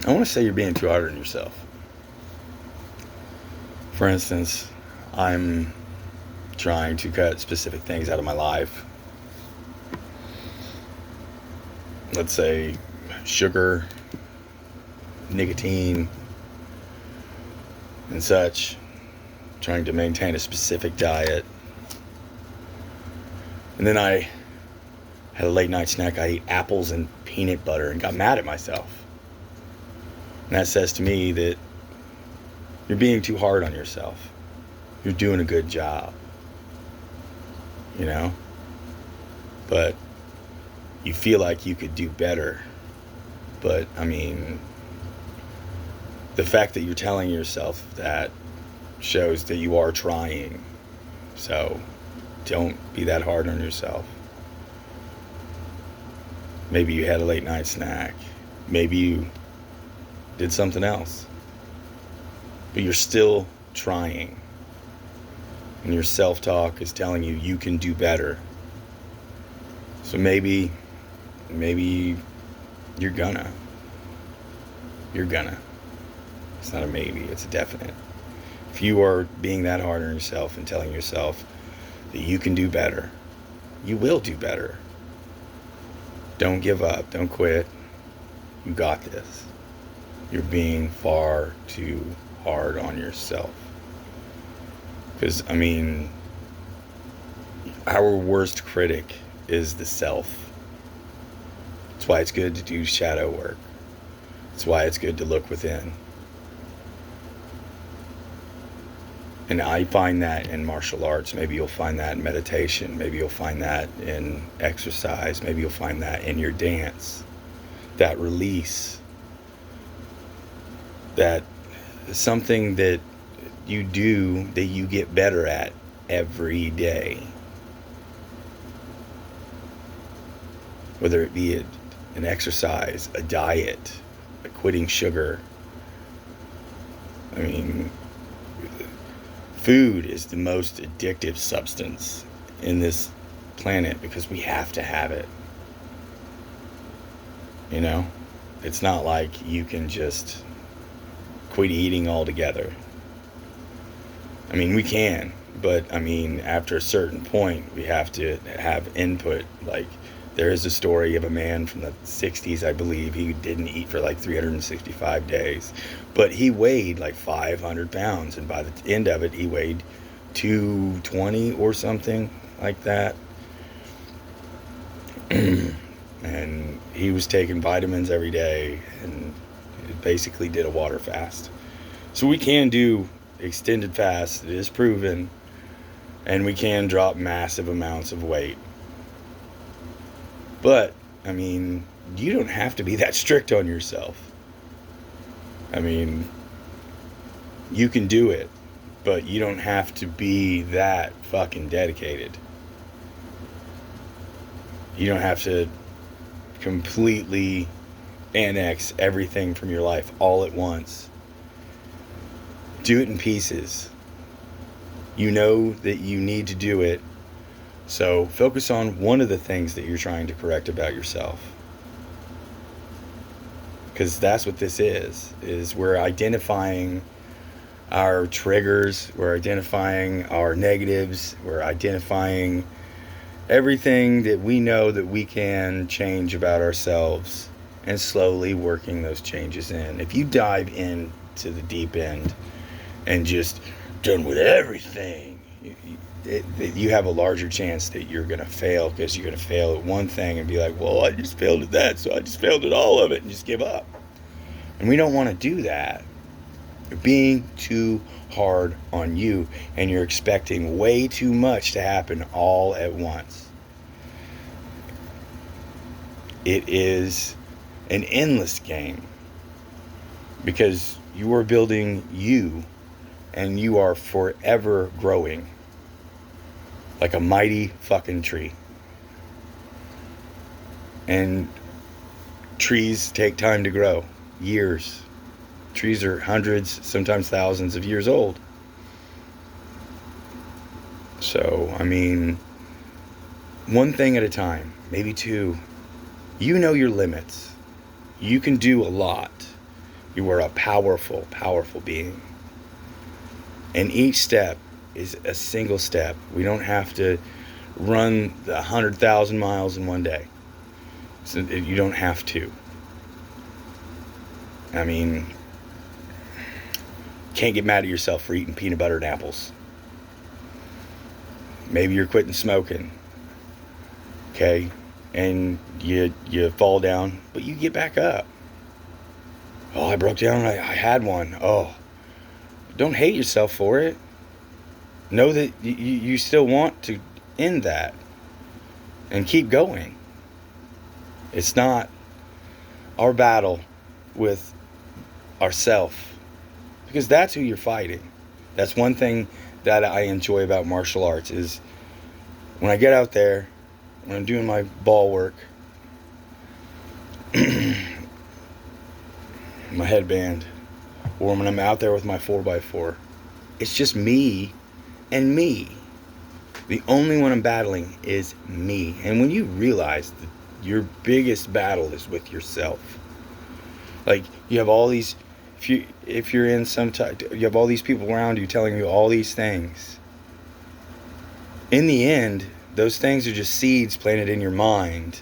I want to say you're being too hard on yourself. For instance, I'm trying to cut specific things out of my life. Let's say sugar, nicotine, and such. Trying to maintain a specific diet. And then I had a late night snack. I ate apples and peanut butter and got mad at myself. And that says to me that you're being too hard on yourself. You're doing a good job. You know? But you feel like you could do better. But, I mean, the fact that you're telling yourself that shows that you are trying. So, don't be that hard on yourself. Maybe you had a late night snack. Maybe you did something else. But you're still trying. And your self-talk is telling you you can do better. So maybe you're gonna. It's not a maybe, it's a definite. If you are being that hard on yourself and telling yourself that you can do better, you will do better. Don't give up. Don't quit. You got this. You're being far too hard on yourself. Because, I mean, our worst critic is the self. That's why it's good to do shadow work. That's why it's good to look within. And I find that in martial arts. Maybe you'll find that in meditation. Maybe you'll find that in exercise. Maybe you'll find that in your dance. That release. That something that you do that you get better at every day. Whether it be an exercise, a diet, a quitting sugar. I mean, food is the most addictive substance in this planet because we have to have it. You know? It's not like you can just quit eating altogether. I mean, we can, but I mean, after a certain point, we have to have input. Like, there is a story of a man from the 60s, I believe. He didn't eat for like 365 days. But he weighed like 500 pounds. And by the end of it, he weighed 220 or something like that. And he was taking vitamins every day and basically did a water fast. So we can do extended fast. It is proven. And we can drop massive amounts of weight. But, I mean, you don't have to be that strict on yourself. I mean, you can do it, but you don't have to be that fucking dedicated. You don't have to completely annex everything from your life all at once. Do it in pieces. You know that you need to do it. So focus on one of the things that you're trying to correct about yourself. Because that's what this is we're identifying our triggers, we're identifying our negatives, we're identifying everything that we know that we can change about ourselves and slowly working those changes in. If you dive into the deep end and just done with everything, you have a larger chance that you're going to fail, because you're going to fail at one thing and be like, well, I just failed at that, so I just failed at all of it, and just give up. And we don't want to do that. You're being too hard on you, and you're expecting way too much to happen all at once. It is an endless game, because you are building you, and you are forever growing. Like a mighty fucking tree. And trees take time to grow. Years. Trees are hundreds, sometimes thousands of years old. So, I mean, one thing at a time, maybe two. You know your limits. You can do a lot. You are a powerful, powerful being. And each step is a single step. We don't have to run the 100,000 miles in one day. So you don't have to. I mean, can't get mad at yourself for eating peanut butter and apples. Maybe you're quitting smoking. Okay? And you fall down, but you get back up. Oh, I broke down. I had one. Oh, don't hate yourself for it. Know that you still want to end that and keep going. It's not our battle with ourself, because that's who you're fighting. That's one thing that I enjoy about martial arts is when I get out there, when I'm doing my ball work, my headband, or when I'm out there with my 4x4, it's just me and me. The only one I'm battling is me. And when you realize that your biggest battle is with yourself, like you have all these, if you're in some type, you have all these people around you telling you all these things. In the end, those things are just seeds planted in your mind,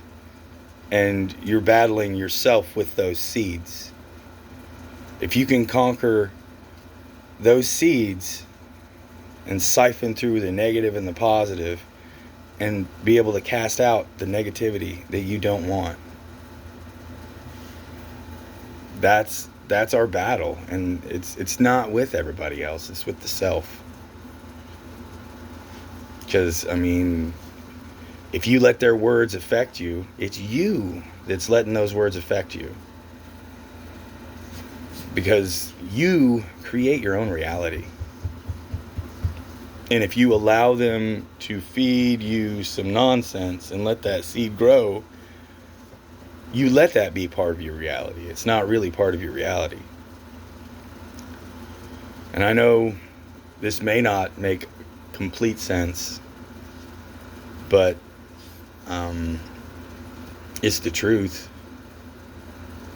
and you're battling yourself with those seeds. If you can conquer those seeds and siphon through the negative and the positive and be able to cast out the negativity that you don't want, that's our battle. And it's not with everybody else, it's with the self. Because, I mean, if you let their words affect you, it's you that's letting those words affect you. Because you create your own reality. And if you allow them to feed you some nonsense and let that seed grow, you let that be part of your reality. It's not really part of your reality. And I know this may not make complete sense, but it's the truth.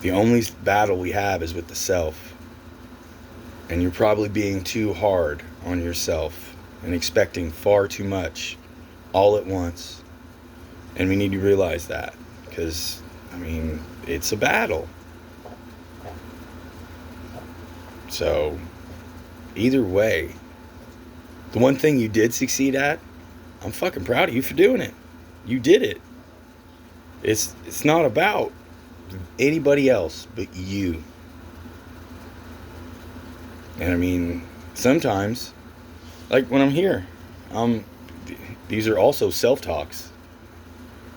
The only battle we have is with the self. And you're probably being too hard on yourself and expecting far too much all at once. And we need to realize that, because, I mean, it's a battle. So, either way, the one thing you did succeed at, I'm fucking proud of you for doing it. You did it. It's not about anybody else but you. And I mean, sometimes, like when I'm here, these are also self-talks.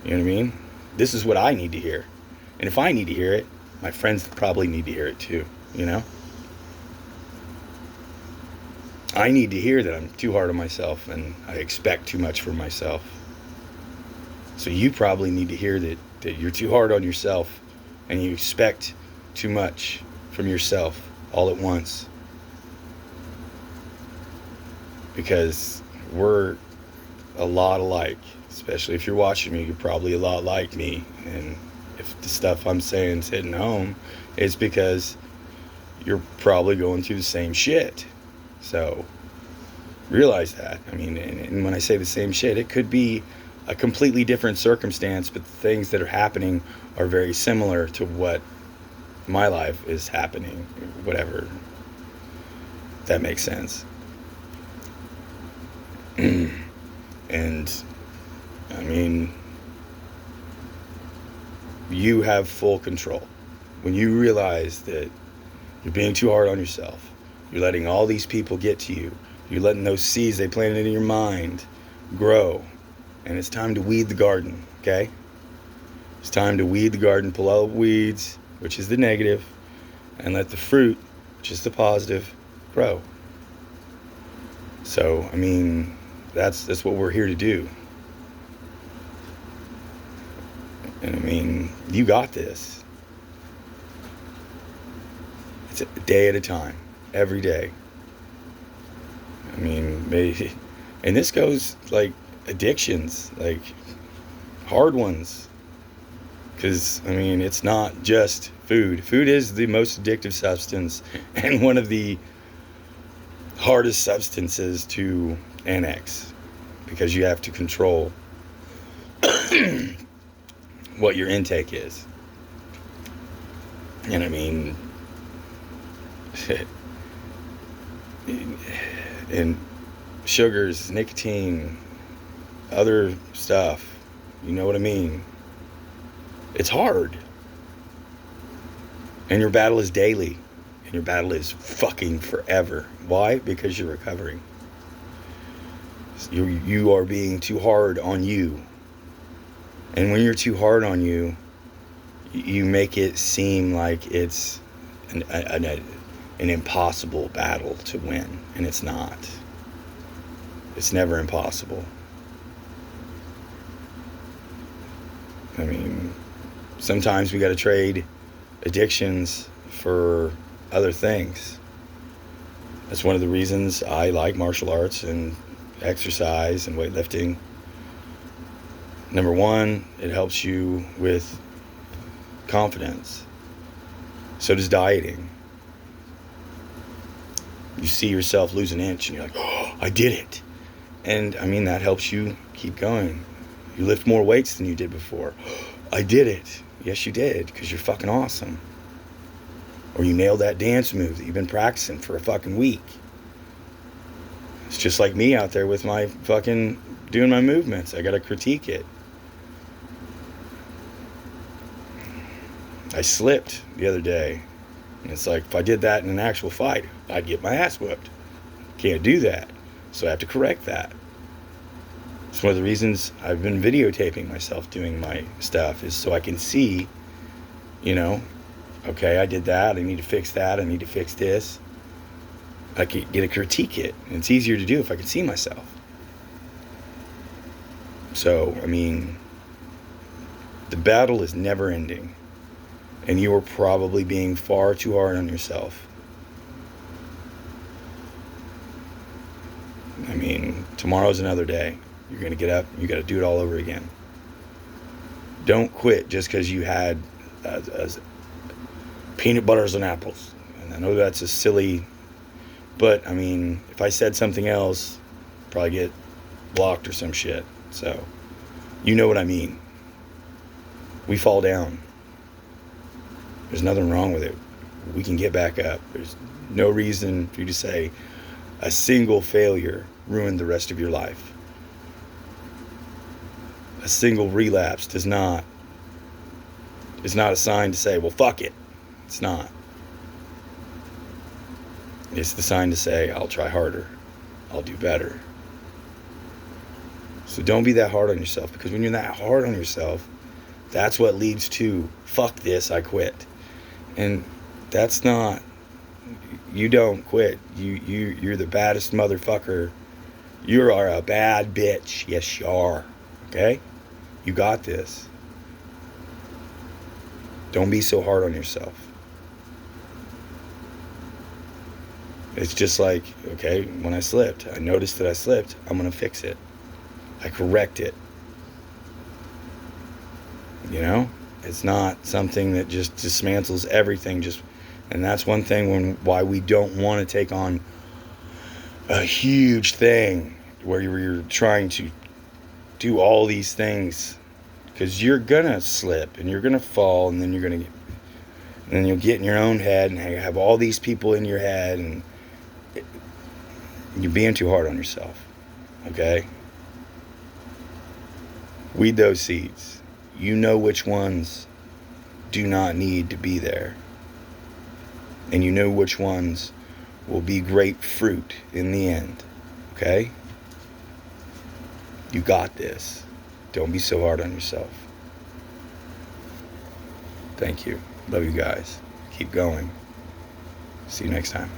You know what I mean? This is what I need to hear. And if I need to hear it, my friends probably need to hear it too, you know? I need to hear that I'm too hard on myself and I expect too much from myself. So you probably need to hear that you're too hard on yourself and you expect too much from yourself all at once. Because we're a lot alike. Especially if you're watching me, you're probably a lot like me. And if the stuff I'm saying is hitting home, it's because you're probably going through the same shit. So realize that. I mean, and when I say the same shit, it could be a completely different circumstance, but the things that are happening are very similar to what my life is happening, whatever. That makes sense. And I mean, you have full control. When you realize that you're being too hard on yourself, you're letting all these people get to you, you're letting those seeds they planted in your mind grow, and it's time to weed the garden, okay? It's time to weed the garden, pull out the weeds, which is the negative, and let the fruit, which is the positive, grow. So, I mean, that's what we're here to do. And I mean, you got this. It's a day at a time, every day. I mean, maybe, and this goes like addictions, like hard ones. Because, I mean, it's not just food. Food is the most addictive substance and one of the hardest substances to annex, because you have to control what your intake is. And I mean, and sugars, nicotine, other stuff, you know what I mean? It's hard. And your battle is daily. And your battle is fucking forever. Why? Because you're recovering. You are being too hard on you. And when you're too hard on you, you make it seem like it's an impossible battle to win. And it's not. It's never impossible. I mean, sometimes we got to trade addictions for other things. That's one of the reasons I like martial arts and exercise and weightlifting. Number one, it helps you with confidence. So does dieting. You see yourself lose an inch and you're like, oh, I did it. And I mean, that helps you keep going. You lift more weights than you did before. I did it. Yes, you did, because you're fucking awesome. Or you nailed that dance move that you've been practicing for a fucking week. It's just like me out there with my fucking doing my movements. I gotta critique it. I slipped the other day. And it's like, if I did that in an actual fight, I'd get my ass whooped. Can't do that. So I have to correct that. It's one of the reasons I've been videotaping myself doing my stuff, is so I can see, you know, okay, I did that, I need to fix that, I need to fix this. I can get to critique it, and it's easier to do if I can see myself. So, I mean, the battle is never ending, and you are probably being far too hard on yourself. I mean, tomorrow's another day. You're going to get up, you got to do it all over again. Don't quit just because you had peanut butters and apples. And I know that's a silly, but I mean, if I said something else, I'd probably get blocked or some shit. So, you know what I mean. We fall down. There's nothing wrong with it. We can get back up. There's no reason for you to say a single failure ruined the rest of your life. A single relapse is not a sign to say, well, fuck it. It's not. It's the sign to say, I'll try harder. I'll do better. So don't be that hard on yourself, because when you're that hard on yourself, that's what leads to, fuck this, I quit. And that's not, you don't quit. You're the baddest motherfucker. You are a bad bitch. Yes, you are. Okay? You got this. Don't be so hard on yourself. It's just like, okay, when I slipped, I noticed that I slipped, I'm going to fix it. I correct it. You know? It's not something that just dismantles everything. And that's one thing why we don't want to take on a huge thing where you're trying to do all these things, because you're gonna slip and you're gonna fall, and then you'll get in your own head and have all these people in your head, and you're being too hard on yourself. Okay? Weed those seeds. You know which ones do not need to be there, and you know which ones will be great fruit in the end. Okay? You got this. Don't be so hard on yourself. Thank you. Love you guys. Keep going. See you next time.